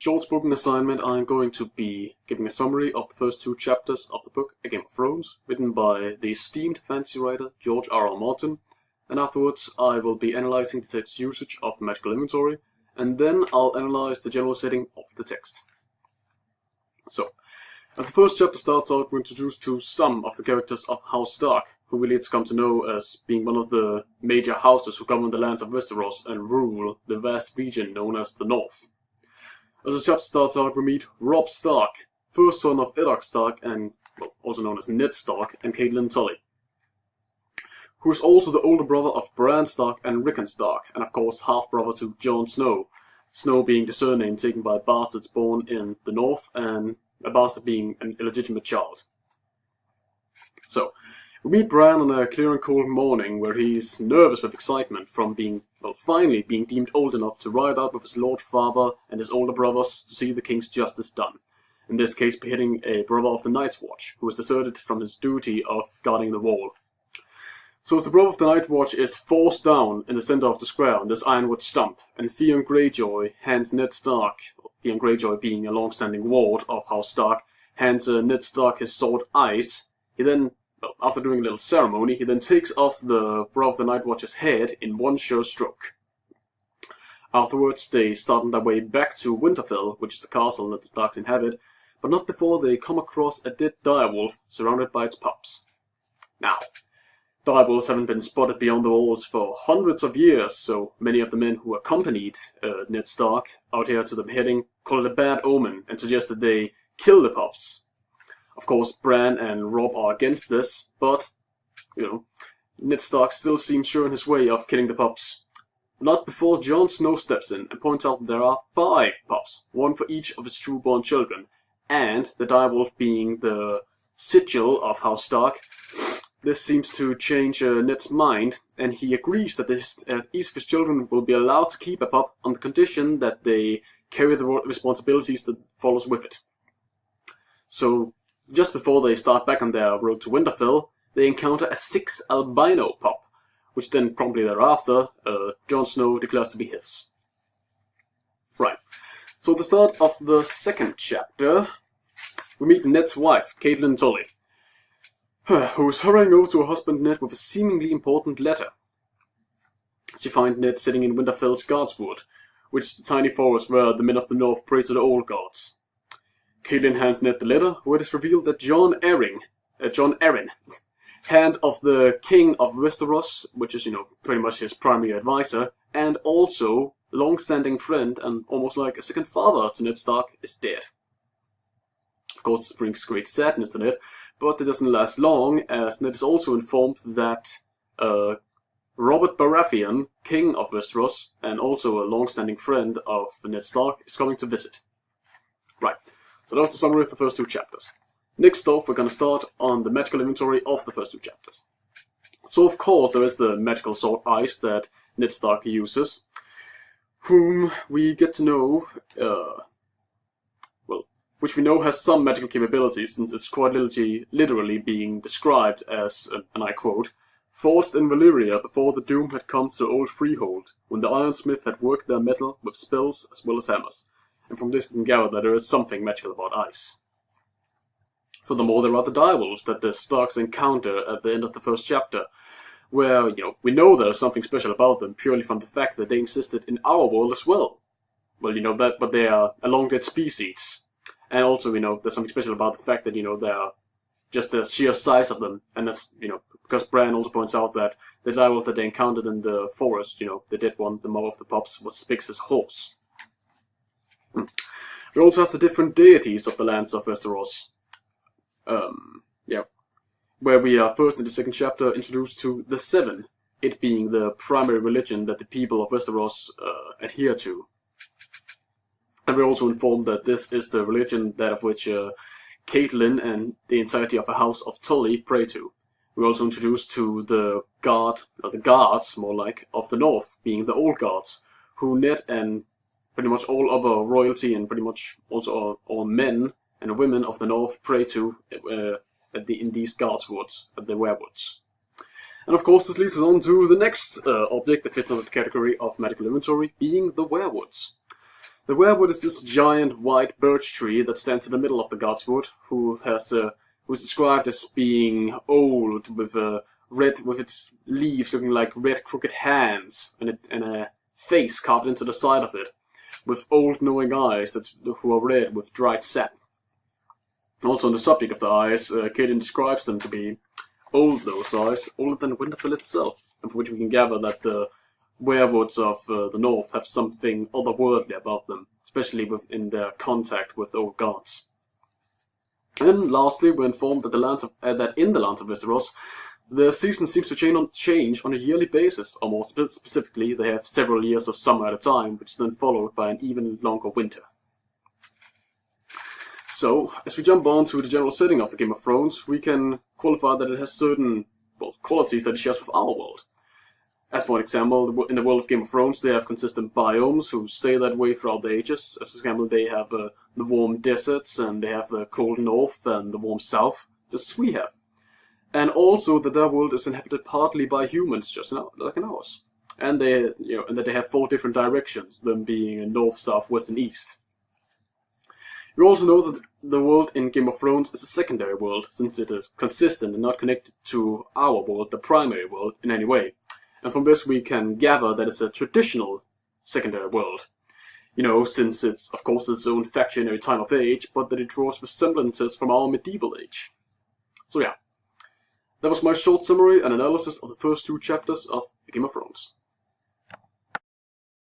short spoken assignment, I'm going to be giving a summary of the first 2 chapters of the book A Game of Thrones, written by the esteemed fantasy writer George R.R. Martin, and afterwards I will be analyzing the text's usage of magical inventory, and then I'll analyze the general setting of the text. So, as the first chapter starts out, we're introduced to some of the characters of House Stark, who we later come to know as being one of the major houses who govern the lands of Westeros and rule the vast region known as the North. As the chapter starts out, we meet Robb Stark, first son of Eddard Stark and, well, also known as Ned Stark, and Catelyn Tully, who is also the older brother of Bran Stark and Rickon Stark, and of course half-brother to Jon Snow, Snow being the surname taken by bastards born in the North, and a bastard being an illegitimate child. So, we meet Bran on a clear and cold morning where he's nervous with excitement from being, well, finally being deemed old enough to ride out with his lord father and his older brothers to see the king's justice done. In this case, beheading a brother of the Night's Watch, who was deserted from his duty of guarding the wall. So as the brother of the Night's Watch is forced down in the center of the square on this ironwood stump, and Theon Greyjoy hands Ned Stark, Theon Greyjoy being a long-standing ward of House Stark, hands Ned Stark his sword Ice, he then, well, after doing a little ceremony, he then takes off the brother of the Night Watch's head in one sure stroke. Afterwards, they start on their way back to Winterfell, which is the castle that the Starks inhabit, but not before they come across a dead direwolf surrounded by its pups. Now, direwolves haven't been spotted beyond the walls for hundreds of years, so many of the men who accompanied Ned Stark out here to the beheading call it a bad omen and suggest that they kill the pups. Of course, Bran and Robb are against this, but, Ned Stark still seems sure in his way of killing the pups. Not before Jon Snow steps in and points out that there are 5 pups, 1 for each of his true-born children, and the direwolf being the sigil of House Stark. This seems to change Ned's mind, and he agrees that each of his children will be allowed to keep a pup on the condition that they carry the responsibilities that follows with it. So, just before they start back on their road to Winterfell, they encounter a 6 albino pup, which then promptly thereafter, Jon Snow declares to be his. Right, so at the start of the second chapter, we meet Ned's wife, Catelyn Tully, who is hurrying over to her husband Ned with a seemingly important letter. She finds Ned sitting in Winterfell's Guardswood, which is the tiny forest where the men of the North pray to the old gods. Catelyn hands Ned the letter, where it is revealed that Jon Arryn, hand of the King of Westeros, which is, pretty much his primary advisor, and also long-standing friend and almost like a second father to Ned Stark, is dead. Of course, this brings great sadness to Ned, but it doesn't last long, as Ned is also informed that Robert Baratheon, King of Westeros, and also a long-standing friend of Ned Stark, is coming to visit. Right. So that was the summary of the first 2 chapters. Next off, we're going to start on the magical inventory of the first 2 chapters. So of course there is the magical sword Ice that Ned Stark uses, whom we get to know, which we know has some magical capabilities, since it's quite literally being described as, and I quote, "Forged in Valyria before the doom had come to the old freehold, when the ironsmith had worked their metal with spells as well as hammers." And from this we can gather that there is something magical about ice. Furthermore, there are the direwolves that the Starks encounter at the end of the first chapter, where, we know there is something special about them purely from the fact that they existed in our world as well. Well, that, but they are a long-dead species. And also, there's something special about the fact that, they are just the sheer size of them, and that's, because Bran also points out that the direwolf that they encountered in the forest, the dead one, the mother of the pups, was Spix's horse. We also have the different deities of the lands of Westeros. Where we are first in the second chapter introduced to the Seven, it being the primary religion that the people of Westeros adhere to. And we're also informed that this is the religion that of which Catelyn and the entirety of the House of Tully pray to. We're also introduced to the guards, more like, of the North, being the old guards, who Ned and pretty much all other royalty and pretty much also all men and women of the North pray to in these guardswoods, at the werewoods. And of course this leads us on to the next object that fits under the category of magical inventory, being the werewoods. The werewood is this giant white birch tree that stands in the middle of the Godswood, who's described as being old, with its leaves looking like red crooked hands, and a face carved into the side of it, with old knowing eyes who are red with dried sap. Also on the subject of the eyes, Caden describes them to be old, those eyes, older than Winterfell itself, and from which we can gather that the werewoods of the north have something otherworldly about them, especially in their contact with old gods. And lastly, we're informed that in the lands of Westeros, the season seems to change on a yearly basis, or more specifically, they have several years of summer at a time, which is then followed by an even longer winter. So, as we jump on to the general setting of the Game of Thrones, we can qualify that it has certain qualities that it shares with our world. As for example, in the world of Game of Thrones, they have consistent biomes who stay that way throughout the ages. As for example, they have the warm deserts, and they have the cold north and the warm south, just as we have. And also that their world is inhabited partly by humans, just like in ours. And that they have 4 different directions, them being north, south, west, and east. You also know that the world in Game of Thrones is a secondary world, since it is consistent and not connected to our world, the primary world, in any way. And from this we can gather that it's a traditional secondary world. Since it's, of course, its own factionary time of age, but that it draws resemblances from our medieval age. So yeah, that was my short summary and analysis of the first 2 chapters of Game of Thrones.